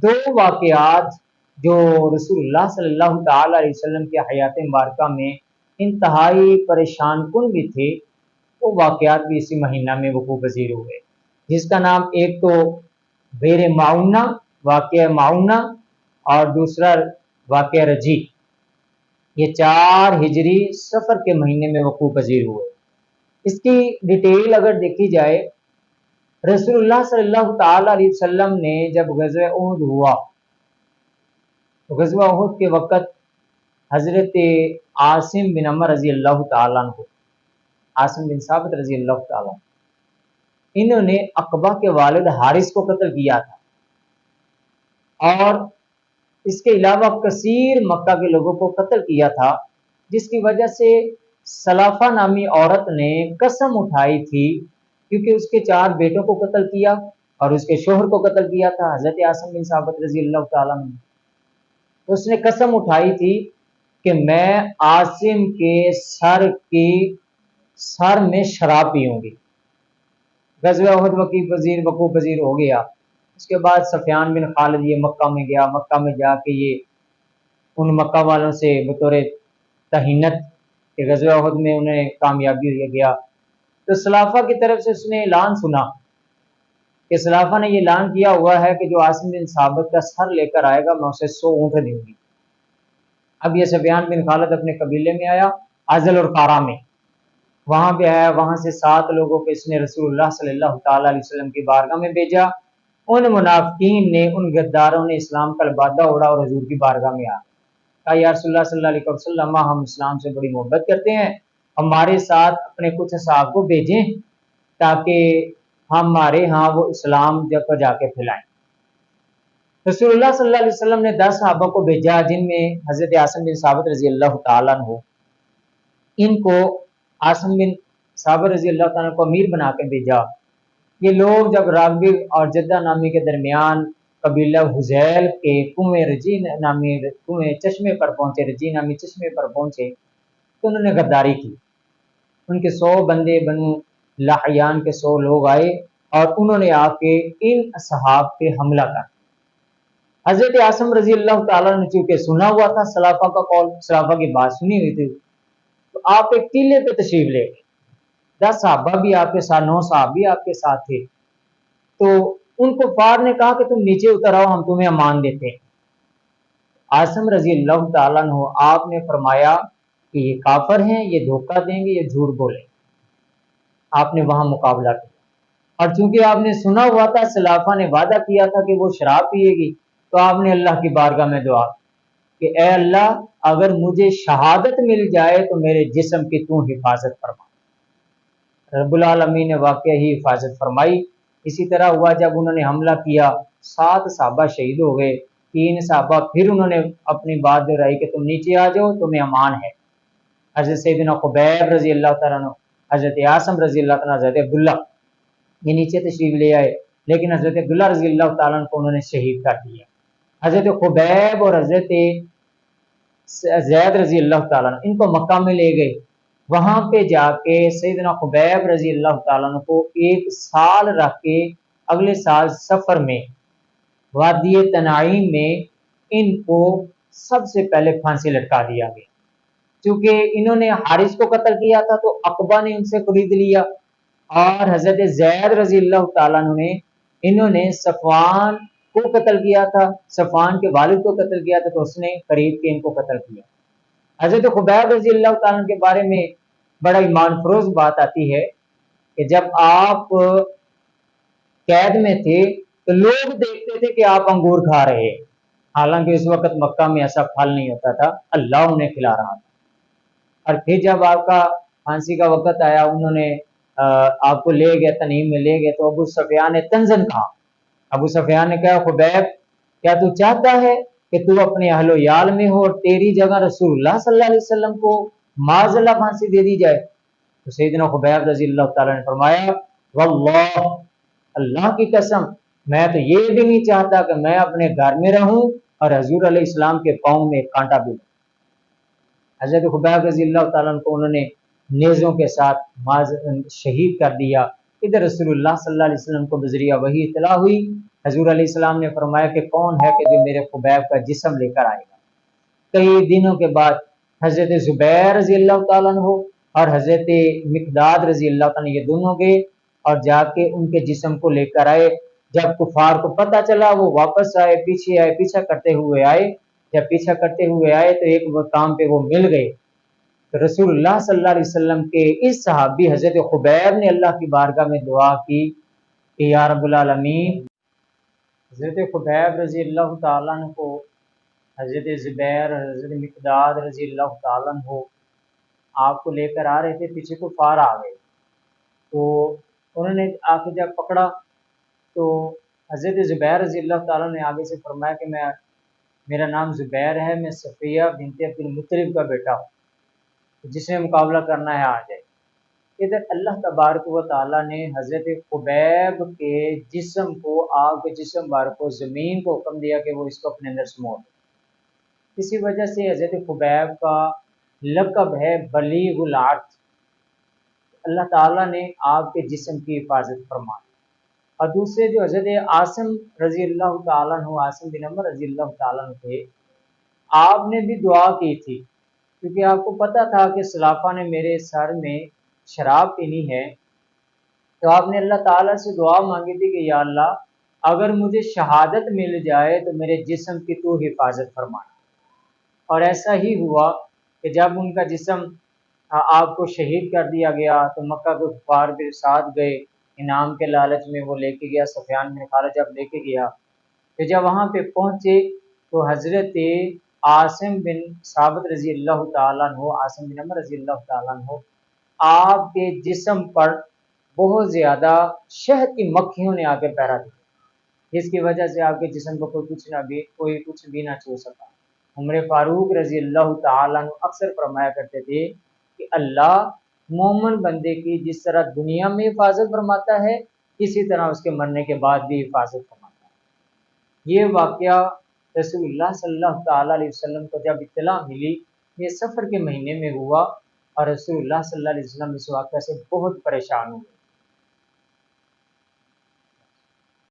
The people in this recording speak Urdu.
دو واقعات جو رسول اللہ صلی اللہ تعالی علیہ وسلم کی حیات مبارکہ میں انتہائی پریشان کن بھی تھے، وہ واقعات بھی اسی مہینہ میں وقوع پذیر ہوئے، جس کا نام ایک تو بیر معونہ، واقعہ معونہ، اور دوسرا واقعہ رجی۔ یہ 4 ہجری سفر کے مہینے میں وقوع پذیر ہوئے۔ اس کی ڈیٹیل اگر دیکھی جائے، رسول اللہ صلی اللہ تعالی علیہ وسلم نے جب غزوہ احد ہوا، غزوہ احد کے وقت حضرت عاصم بن عمر رضی اللہ تعالیٰ عنہ، عاصم بن ثابت رضی اللہ تعالیٰ عنہ، انہوں نے عقبہ کے والد حارث کو قتل کیا تھا، اور اس کے علاوہ کثیر مکہ کے لوگوں کو قتل کیا تھا، جس کی وجہ سے سلافہ نامی عورت نے قسم اٹھائی تھی، کیونکہ اس کے 4 بیٹوں کو قتل کیا اور اس کے شوہر کو قتل کیا تھا حضرت عاصم بن ثابت رضی اللہ تعالیٰ عنہ۔ اس نے قسم اٹھائی تھی کہ میں عاصم کے سر میں شراب پیوں گی۔ غزوہ احد وقوع پذیر ہو گیا۔ اس کے بعد سفیان بن خالد یہ مکہ میں گیا، مکہ میں جا کے یہ ان مکہ والوں سے بطور تہنت کہ غزوہ احد میں انہیں کامیابی ہو گیا، تو سلافہ کی طرف سے اس نے اعلان سنا کہ سلافہ نے یہ اعلان کیا ہوا ہے کہ جو عاصم بن ثابت کا سر لے کر آئے گا میں اسے 100 اونٹ دوں گی۔ اب یہ سفیان بن خالد اپنے قبیلے میں آیا، عزل اور قارا میں، وہاں پہ آیا، وہاں سے 7 لوگوں کو اس نے رسول اللہ صلی اللہ تعالی علیہ وسلم کی بارگاہ میں بھیجا۔ ان منافقین نے، ان غداروں نے اسلام کا لبادہ اوڑا اور حضور کی بارگاہ میں آ کہا، یا رسول اللہ صلی اللہ علیہ وسلم، ہم اسلام سے بڑی محبت کرتے ہیں، ہمارے ساتھ اپنے کچھ اصحاب کو بھیجیں تاکہ ہمارے ہاں وہ اسلام کو جا کے پھیلائیں۔ رسول اللہ صلی اللہ علیہ وسلم نے 10 صحابہ کو بھیجا، جن میں حضرت عاصم بن ثابت رضی اللہ تعالیٰ عنہ، ان کو عاصم بن ثابت رضی اللہ تعالیٰ عنہ کو امیر بنا کے بھیجا۔ یہ لوگ جب راغب اور جدہ نامی کے درمیان قبیلہ حذیل کے کنویں رجی نامی کنویں چشمے پر پہنچے، رجی نامی چشمے پر پہنچے، تو انہوں نے غداری کی۔ ان کے 100 بندے بنو لحیان کے 100 لوگ آئے اور انہوں نے آ کے ان اصحاب پہ حملہ کر۔ حضرت عاصم رضی اللہ تعالیٰ نے چونکہ سنا ہوا تھا سلافہ کا قول، سلافہ کی بات سنی ہوئی تھی، تو آپ ایک ٹیلے پہ تشریف لے گئے، 10 صحابہ بھی آپ کے ساتھ، 9 صحابی آپ کے ساتھ تھے، تو ان کفار نے کہا کہ تم نیچے اتر آؤ، ہم تمہیں امان دیتے ہیں۔ عاصم رضی اللہ تعالیٰ عنہ، آپ نے فرمایا کہ یہ کافر ہیں، یہ دھوکہ دیں گے، یہ جھوٹ بولیں گے۔ آپ نے وہاں مقابلہ کیا، اور چونکہ آپ نے سنا ہوا تھا سلافہ نے وعدہ کیا تھا کہ وہ شراب پیے گی، تو آپ نے اللہ کی بارگاہ میں دعا کہ اے اللہ، اگر مجھے شہادت مل جائے تو میرے جسم کی تو حفاظت فرما۔ رب العالمین نے واقعہ ہی حفاظت فرمائی۔ اسی طرح ہوا جب انہوں نے حملہ کیا، 7 صحابہ شہید ہو گئے، 3 صحابہ پھر انہوں نے اپنی بات دہرائی کہ تم نیچے آ جاؤ، تمہیں امان ہے۔ حضرت سیدنا خبیب رضی اللہ تعالیٰ عنہ، حضرت عاصم رضی اللہ تعالیٰ عنہ، حضرت عبداللہ یہ نیچے تشریف لے آئے، لیکن حضرت عبداللہ رضی اللہ تعالیٰ عنہ کو انہوں نے شہید کر دیا۔ حضرت خبیب اور حضرت زید رضی اللہ تعالیٰ عنہ ان کو مکہ میں لے گئے، وہاں پہ جا کے سیدنا خبیب رضی اللہ تعالیٰ عنہ کو 1 سال رکھ کے اگلے سال سفر میں وادی تنعیم میں ان کو سب سے پہلے پھانسی لٹکا دیا گیا۔ چونکہ انہوں نے حارث کو قتل کیا تھا تو عقبہ نے ان سے خرید لیا، اور حضرت زید رضی اللہ تعالیٰ عنہ نے، انہوں نے صفوان کو قتل کیا تھا، صفوان کے والد کو قتل کیا تھا، تو اس نے خرید کے ان کو قتل کیا۔ حضرت خبیب رضی اللہ تعالیٰ عنہ کے بارے میں بڑا ایمان فروز بات آتی ہے کہ جب آپ قید میں تھے تو لوگ دیکھتے تھے کہ آپ انگور کھا رہے ہیں، حالانکہ اس وقت مکہ میں ایسا پھل نہیں ہوتا تھا، اللہ انہیں کھلا رہا تھا۔ اور پھر جب آپ کا پھانسی کا وقت آیا، انہوں نے آپ کو لے گئے، تنعیم میں لے گئے، تو ابو سفیان نے تنزن کہا، ابو سفیان نے کہا خبیب کیا تو چاہتا ہے کہ تو اپنے اہل و عیال میں ہو اور تیری جگہ رسول اللہ صلی اللہ علیہ وسلم کو معاذ اللہ پھانسی دے دی جائے؟ تو سیدنا خبیب رضی اللہ تعالیٰ نے فرمایا، واللہ، اللہ کی قسم، میں تو یہ بھی نہیں چاہتا کہ میں اپنے گھر میں رہوں اور حضور علیہ السلام کے پاؤں میں کانٹا بھی لوں۔ حضرت خبیب رضی اللہ تعالیٰ عنہ کو انہوں نے نیزوں کے ساتھ شہید کر دیا۔ ادھر رسول اللہ صلی اللہ علیہ وسلم کو بذریعہ وحی اطلاع ہوئی حضور علیہ السلام نے فرمایا کہ کون ہے کہ جو میرے خبیب کا جسم لے کر آئے گا؟ کئی دنوں کے بعد حضرت زبیر رضی اللہ تعالیٰ عنہ اور حضرت مقداد رضی اللہ تعالیٰ عنہ یہ دونوں گئے اور جا کے ان کے جسم کو لے کر آئے۔ جب کفار کو پتہ چلا وہ واپس آئے، پیچھا کرتے ہوئے آئے۔ جب پیچھا کرتے ہوئے آئے تو ایک مقام پہ وہ مل گئے۔ تو رسول اللہ صلی اللہ علیہ وسلم کے اس صحابی حضرت خبیب نے اللہ کی بارگاہ میں دعا کی کہ یا رب العالمین، حضرت خبیب رضی اللہ تعالیٰ عنہ کو حضرت زبیر اور حضرت مقداد رضی اللہ تعالیٰ عنہ آپ کو لے کر آ رہے تھے، پیچھے کفار آ گئے، تو انہوں نے آ کے جب پکڑا تو حضرت زبیر رضی اللہ تعالیٰ نے آگے سے فرمایا کہ میرا نام زبیر ہے، میں صفیہ بنت عبد المطلب کا بیٹا ہوں، جس نے مقابلہ کرنا ہے آ جائے۔ ادھر اللہ تبارک و تعالیٰ نے حضرت خبیب کے جسم کو، آگ کے جسم بار کو، زمین کو حکم دیا کہ وہ اس کو اپنے اندر سمو دے۔ اسی وجہ سے حضرت خبیب کا لقب ہے بلیغ العرض۔ اللہ تعالیٰ نے آپ کے جسم کی حفاظت فرمائی۔ اور دوسرے جو حضرت عاصم رضی اللہ تعالیٰ عنہ، عاصم بن عمر رضی اللہ تعالیٰ عنہ تھے، آپ نے بھی دعا کی تھی، کیونکہ آپ کو پتہ تھا کہ سلافہ نے میرے سر میں شراب پینی ہے، تو آپ نے اللہ تعالیٰ سے دعا مانگی تھی کہ یا اللہ اگر مجھے شہادت مل جائے تو میرے جسم کی تو حفاظت فرمانا۔ اور ایسا ہی ہوا کہ جب ان کا جسم آپ کو شہید کر دیا گیا تو مکہ کے کفار کے ساتھ گئے، انعام کے لالچ میں وہ لے کے گیا، سفیان بن خالد جب لے کے گیا تو جب وہاں پہ پہنچے تو حضرت عاصم بن ثابت رضی اللہ تعالیٰ عنہ، عاصم بن عمر رضی اللہ تعالیٰ عنہ، آپ کے جسم پر بہت زیادہ شہد کی مکھیوں نے آ کے پیرا دیا، جس کی وجہ سے آپ کے جسم کو کوئی کچھ بھی نہ چھو سکا۔ عمر فاروق رضی اللہ تعالیٰ عنہ اکثر فرمایا کرتے تھے کہ اللہ مومن بندے کی جس طرح دنیا میں حفاظت فرماتا ہے، اسی طرح اس کے مرنے کے بعد بھی حفاظت فرماتا ہے۔ یہ واقعہ رسول اللہ صلی اللہ تعالیٰ علیہ وسلم کو جب اطلاع ملی، یہ سفر کے مہینے میں ہوا، اور رسول اللہ صلی اللہ علیہ وسلم اس واقعہ سے بہت پریشان ہوئے۔